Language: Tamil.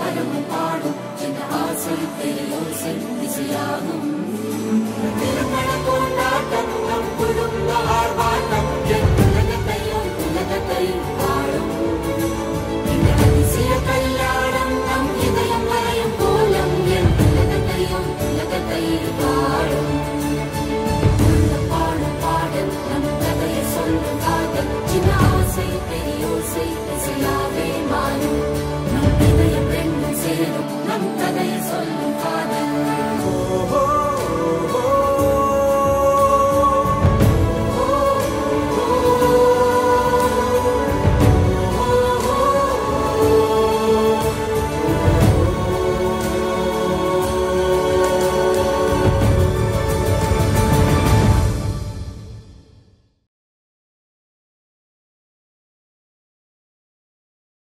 பரவும் பாடும் என்ற ஆசை பெரியோசை இசையாகும். திருமண கொண்டாட்டம் நம் குடும்ப ஆர்ப்பாட்டம் என் உலகத்தை வாழும். இந்த அதிசய கல்யாணம் நம் இதயம் வரையும் கோலம் என் உலகத்தை வாழும். பாடும் பாடல் நம் கதையை சொல்லும் காதல் சின்ன ஆசை பெரியோசை இசையாவே மாறும். நம் இதயம் ரெண்டும் சேரும் நம் கதையை சொல்லும் காதல்